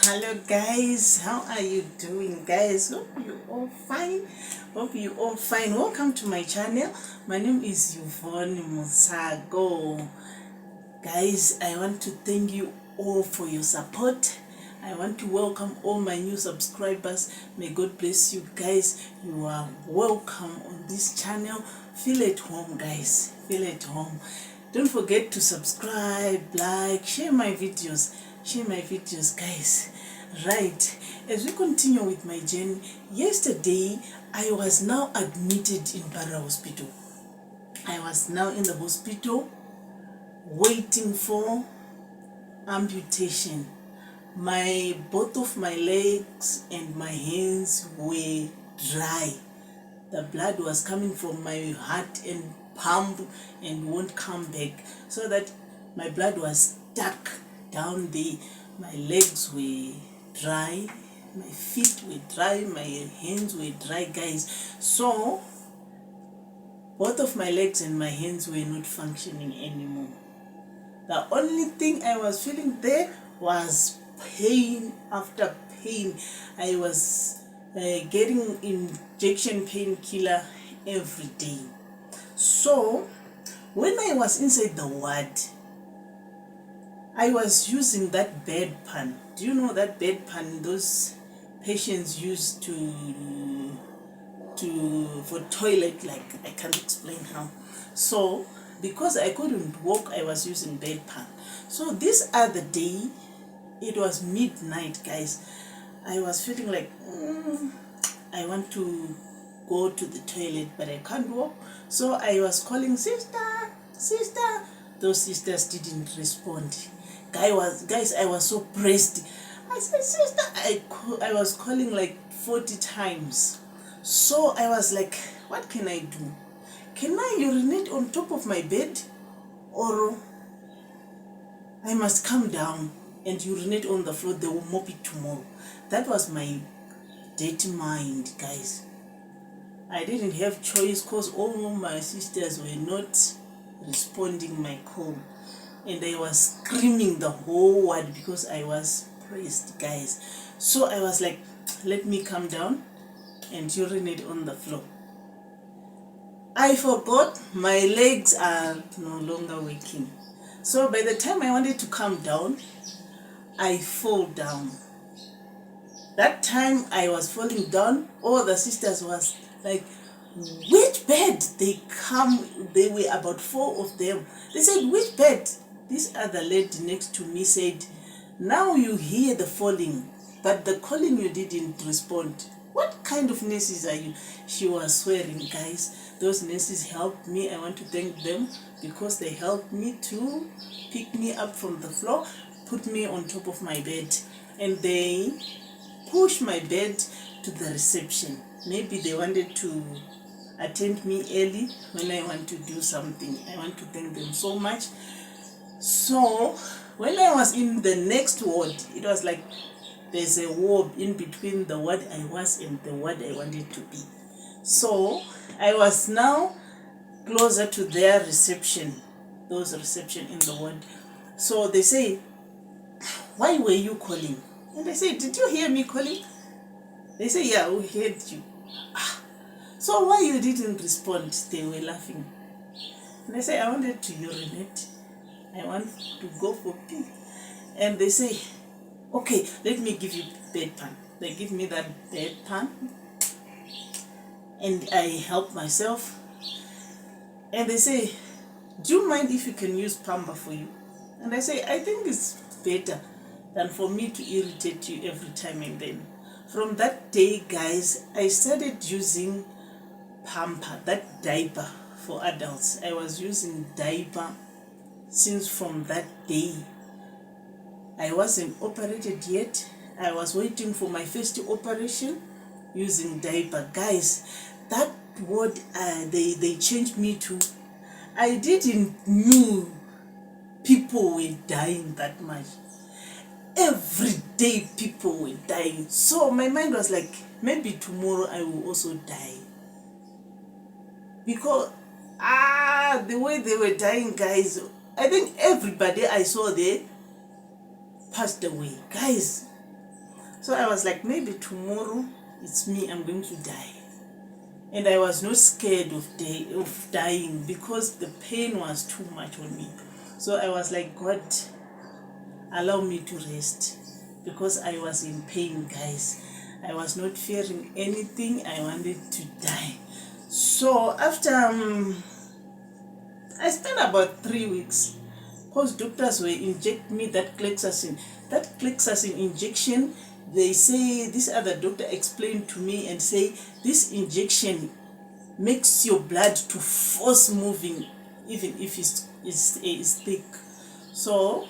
Hello guys, how are you doing guys? Hope you all fine. Welcome to my channel. My name is Yvonne Musago. Guys, I want to thank you all for your support. I want to welcome all my new subscribers. May God bless you guys. You are welcome on this channel. Feel at home guys, feel at home. Don't forget to subscribe, like, share my videos guys. Right, as we continue with my journey, yesterday I was now admitted in Para Hospital. I was now in the hospital waiting for amputation. Both of my legs and my hands were dry. The blood was coming from my heart and pump and won't come back, so that my blood was stuck down there. My legs were dry, my feet were dry, my hands were dry guys. So both of my legs and my hands were not functioning anymore. The only thing I was feeling there was pain after pain. I was getting injection painkiller every day. So when I was inside the ward, I was using that bedpan. Do you know that bedpan those patients use for toilet? Like, I can't explain how. So because I couldn't walk, I was using bedpan. So this other day, it was midnight guys, I was feeling like I want to go to the toilet, but I can't walk. So I was calling sister. Those sisters didn't respond. Guys, I was so pressed. I said, sister, I was calling like 40 times. So I was like, what can I do? Can I urinate on top of my bed, or I must come down and urinate on the floor? They will mop it tomorrow. That was my dirty mind, guys. I didn't have choice because all my sisters were not responding my call, and I was screaming the whole word because I was pressed, guys. So I was like, let me come down and urinate on the floor. I forgot my legs are no longer working. So by the time I wanted to come down, I fall down. That time I was falling down, all the sisters was like, which bed? They were about 4 of them. They said, which bed? This other lady next to me said, now you hear the falling, but the calling you didn't respond. What kind of nurses are you? She was swearing, guys. Those nurses helped me. I want to thank them because they helped me to pick me up from the floor, put me on top of my bed, and they pushed my bed to the reception. Maybe they wanted to attend me early when I want to do something. I want to thank them so much. So when I was in the next ward, it was like there's a wall in between the ward I was and the ward I wanted to be. So I was now closer to their reception, those reception in the ward. So they say, why were you calling? And I say, did you hear me calling? They say, yeah, we heard you. So why you didn't respond? They were laughing. And I say, I wanted to urinate. I want to go for pee. And they say, okay, let me give you bedpan. They give me that bedpan, and I help myself. And they say, do you mind if you can use pamper for you? And I say, I think it's better than for me to irritate you every time and then. From that day, guys, I started using pamper, that diaper for adults. I was using diaper since from that day. I wasn't operated yet. I was waiting for my first operation using diaper. Guys, that word they changed me to. I didn't knew people were dying that much. Every day people were dying. So my mind was like, maybe tomorrow I will also die. Because the way they were dying, guys, I think everybody I saw there passed away. Guys, So I was like, maybe tomorrow it's me, I'm going to die. And I was not scared of dying because the pain was too much on me. So I was like, God, allow me to rest, because I was in pain, guys. I was not fearing anything. I wanted to die. So after I spent about 3 weeks, because doctors were injecting me that Clexacin. That Clexacin injection, they say, this other doctor explained to me and say, this injection makes your blood to force moving, even if it's thick. So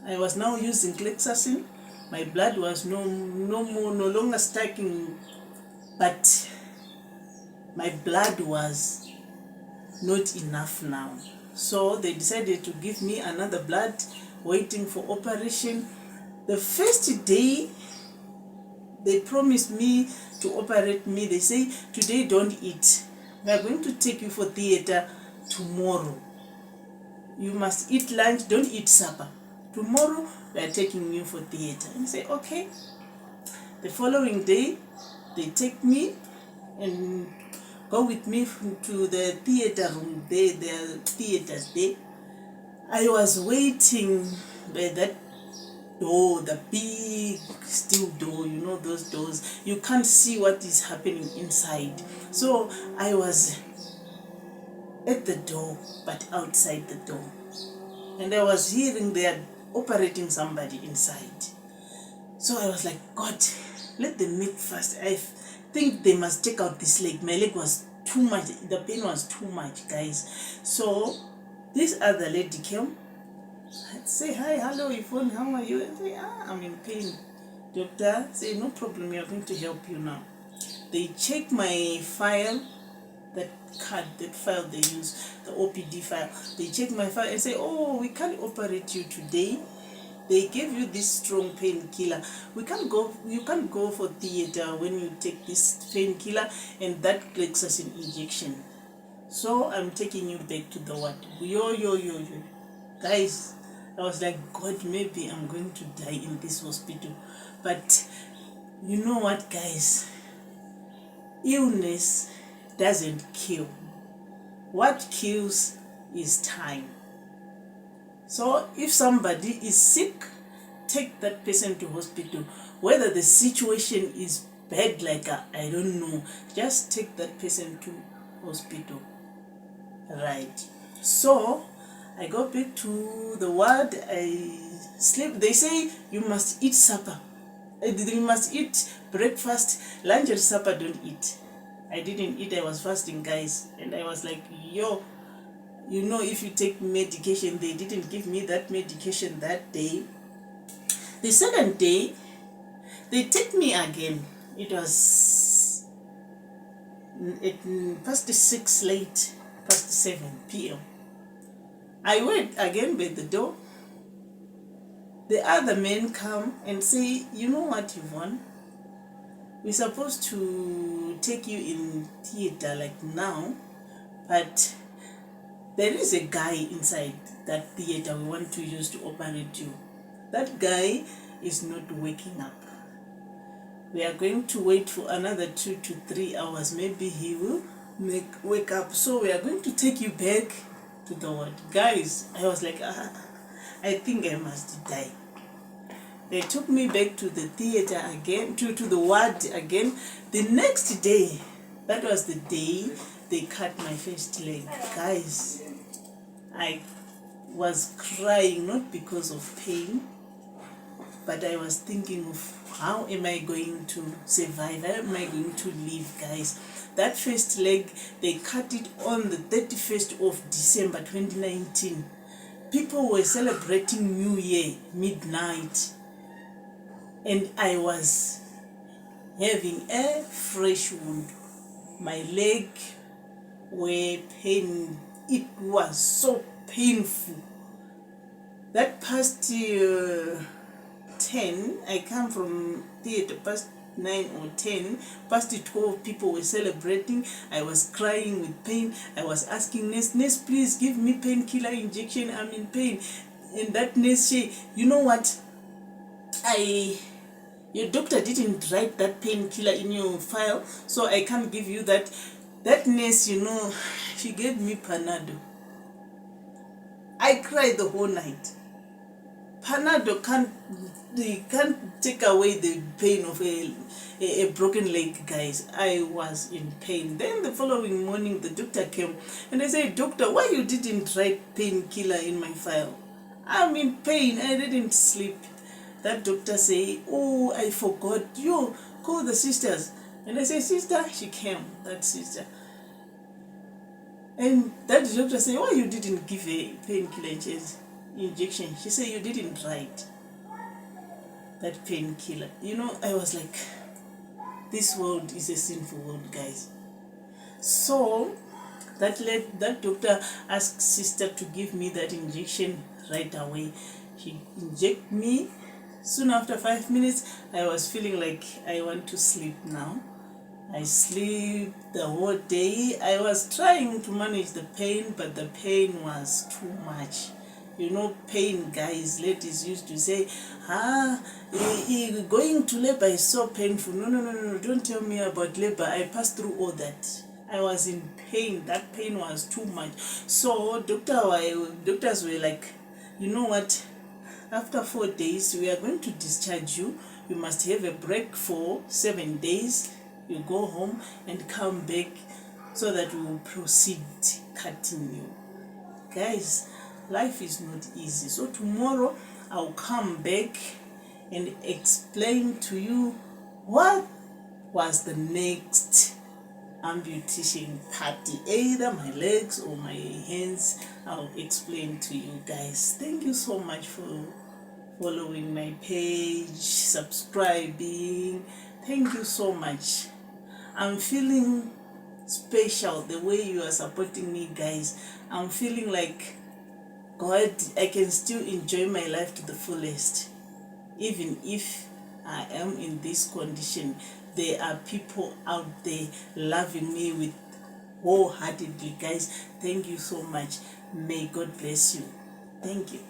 I was now using Clexacin. My blood was no longer stacking, but my blood was not enough now. So they decided to give me another blood, waiting for operation. The first day they promised me to operate me, they say, today don't eat. We are going to take you for theater tomorrow. You must eat lunch, don't eat supper. Tomorrow we are taking you for theater. And I say, okay. The following day, they take me and go with me to the theater room. There are theaters there. I was waiting by that door, the big steel door, you know those doors. You can't see what is happening inside. So I was at the door, but outside the door. And I was hearing they are operating somebody inside. So I was like, God, let them meet first. I think they must take out this leg. My leg was too much. The pain was too much, guys. So this other lady came. I'd say, hi, hello, Yvonne, how are you? And say, I'm in pain. Doctor, say, no problem, we are going to help you now. They check my file, that card, that file they use, the OPD file. They check my file and say, oh, we can't operate you today. They gave you this strong painkiller. You can't go for theater when you take this painkiller and that Clexacin injection. So I'm taking you back to the ward. Yo. Guys, I was like, God, maybe I'm going to die in this hospital. But you know what, guys? Illness doesn't kill. What kills is time. So if somebody is sick, take that person to hospital. Whether the situation is bad, like I don't know, just take that person to hospital. Right. So I go back to the ward, I sleep. They say you must eat supper. You must eat breakfast, lunch and supper, don't eat. I didn't eat, I was fasting, guys. And I was like, yo, you know, if you take medication, they didn't give me that medication that day. The second day, they take me again. It was past 6 late, past 7 p.m. I went again by the door. The other men come and say, you know what, Yvonne? We're supposed to take you in theater like now, but there is a guy inside that theater we want to use to operate you. That guy is not waking up. We are going to wait for another 2 to 3 hours. Maybe he will wake up. So we are going to take you back to the ward. Guys, I was like, I think I must die. They took me back to the theater again, to the ward again. The next day, that was the day they cut my first leg. Guys, I was crying, not because of pain, but I was thinking of how am I going to survive? How am I going to live, guys? That first leg, they cut it on the 31st of December 2019. People were celebrating New Year, midnight. And I was having a fresh wound. My leg were pain. It was so painful. That past 10, I come from theater past 9 or 10, past 12 people were celebrating. I was crying with pain. I was asking nurse, please give me painkiller injection, I'm in pain. And that nurse said, you know what, Your doctor didn't write that painkiller in your file, so I can't give you that. That nurse, she gave me Panado. I cried the whole night. Panado can't take away the pain of a broken leg, guys. I was in pain. Then the following morning, the doctor came and I said, "Doctor, why you didn't write painkiller in my file? I'm in pain. I didn't sleep." That doctor say, "Oh, I forgot. You call the sisters." And I say, "Sister," she came, that sister. And that doctor say, "Why you didn't give a painkiller injection?" She said, "You didn't write that painkiller." I was like, this world is a sinful world, guys. So that doctor asked sister to give me that injection right away. She injected me. Soon after 5 minutes, I was feeling like I want to sleep now. I sleep the whole day. I was trying to manage the pain, but the pain was too much. Pain, guys, ladies used to say, going to labor is so painful. No, don't tell me about labor. I passed through all that. I was in pain. That pain was too much. So doctors were like, "You know what? After 4 days, we are going to discharge you. You must have a break for 7 days. You go home and come back so that we will proceed cutting you." Guys, life is not easy. So tomorrow, I'll come back and explain to you what was the next amputation party, either my legs or my hands. I'll explain to you guys. Thank you so much for following my page, subscribing. Thank you so much. I'm feeling special the way you are supporting me, guys. I'm feeling like God, I can still enjoy my life to the fullest. Even if I am in this condition, there are people out there loving me with wholeheartedly. Guys, thank you so much. May God bless you. Thank you.